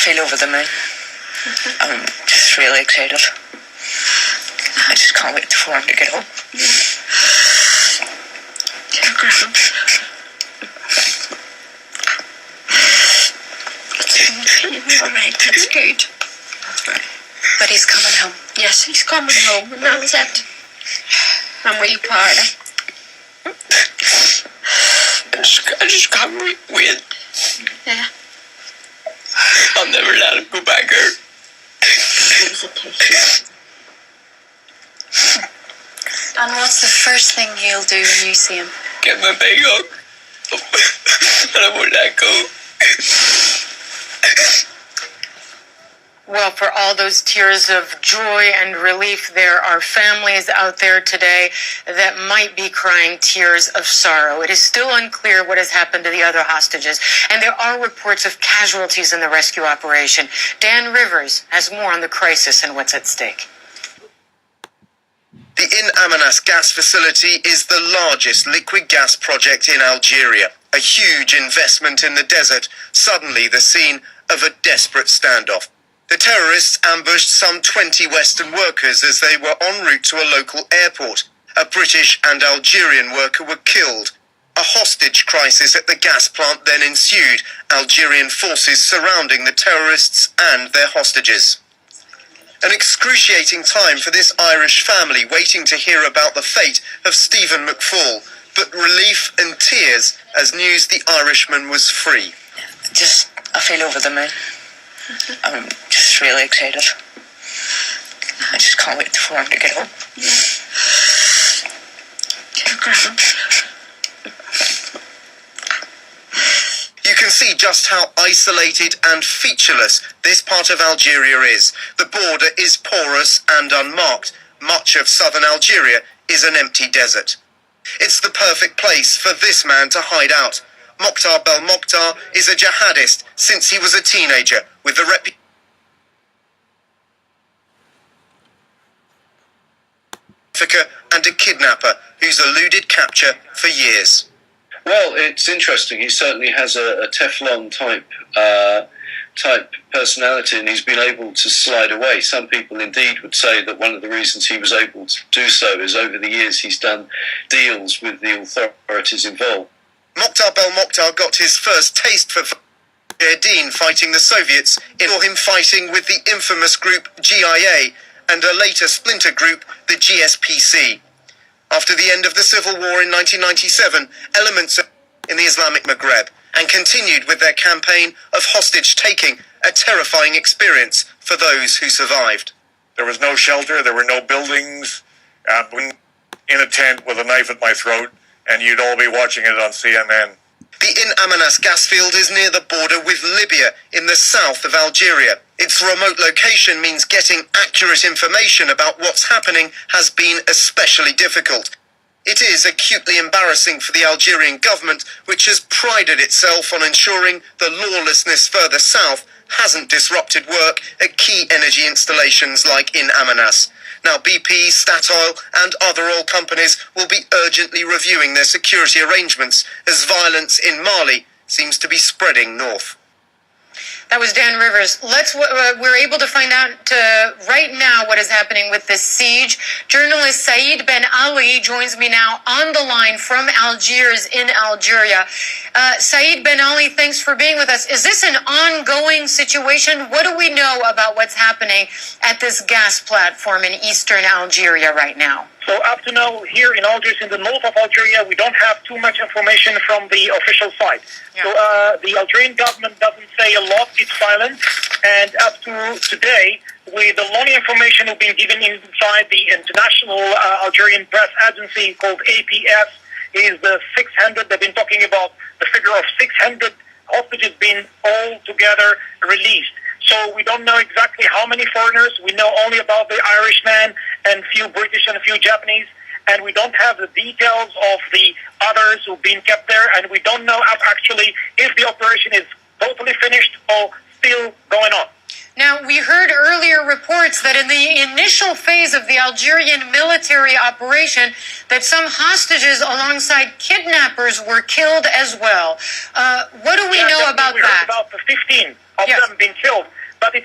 feel over the moon. I'm just really excited. I just can't wait for him to get home. You're grand. All right, that's good. But he's coming home. Yes, he's coming home, and that's it. I'm really proud of him. I just can't wait. Yeah. I'll never let him go back there. It was a tissue. And what's the first thing he'll do when you see him? Get my big hug. And I won't let go. Well, for all those tears of joy and relief, there are families out there today that might be crying tears of sorrow. It is still unclear what has happened to the other hostages, and there are reports of casualties in the rescue operation. Dan Rivers has more on the crisis and what's at stake. The In Amenas gas facility is the largest liquid gas project in Algeria. A huge investment in the desert, suddenly the scene of a desperate standoff. The terrorists ambushed some 20 Western workers as they were en route to a local airport. A British and Algerian worker were killed. A hostage crisis at the gas plant then ensued, Algerian forces surrounding the terrorists and their hostages. An excruciating time for this Irish family waiting to hear about the fate of Stephen McFall, but relief and tears as news the Irishman was free. I feel over the moon. I'm just really excited. I just can't wait for him to get home. You're grand. You can see just how isolated and featureless this part of Algeria is. The border is porous and unmarked. Much of southern Algeria is an empty desert. It's the perfect place for this man to hide out. Mokhtar Belmokhtar is a jihadist since he was a teenager with the reputation and a kidnapper who's eluded capture for years. Well, it's interesting. He certainly has a Teflon type personality, and he's been able to slide away. Some people indeed would say that one of the reasons he was able to do so is over the years he's done deals with the authorities involved. Mokhtar Belmokhtar got his first taste for Mujahideen fighting the Soviets in him fighting with the infamous group GIA and a later splinter group, the GSPC. After the end of the civil war in 1997, elements in the Islamic Maghreb and continued with their campaign of hostage-taking, a terrifying experience for those who survived. There was no shelter, there were no buildings, in a tent with a knife at my throat, and you'd all be watching it on CNN. The In Amenas gas field is near the border with Libya in the south of Algeria. Its remote location means getting accurate information about what's happening has been especially difficult. It is acutely embarrassing for the Algerian government, which has prided itself on ensuring the lawlessness further south hasn't disrupted work at key energy installations like In Amenas. Now BP, Statoil and other oil companies will be urgently reviewing their security arrangements as violence in Mali seems to be spreading north. That was Dan Rivers. We're able to find out right now what is happening with this siege. Journalist Saeed Ben Ali joins me now on the line from Algiers in Algeria. Saeed Ben Ali, thanks for being with us. Is this an ongoing situation? What do we know about what's happening at this gas platform in eastern Algeria right now? So up to now, here in Algiers, in the north of Algeria, we don't have too much information from the official side. Yeah. So the Algerian government doesn't say a lot, it's silent. And up to today, with the only information we've been given inside the international Algerian press agency called APS is the 600. They've been talking about the figure of 600 hostages being all together released. So we don't know exactly how many foreigners. We know only about the Irishman and few British and a few Japanese. And we don't have the details of the others who've been kept there. And we don't know actually if the operation is totally finished or still going on. Now, we heard earlier reports that in the initial phase of the Algerian military operation that some hostages alongside kidnappers were killed as well. What do we know about we that? Heard about the 15 of Yes. them being killed.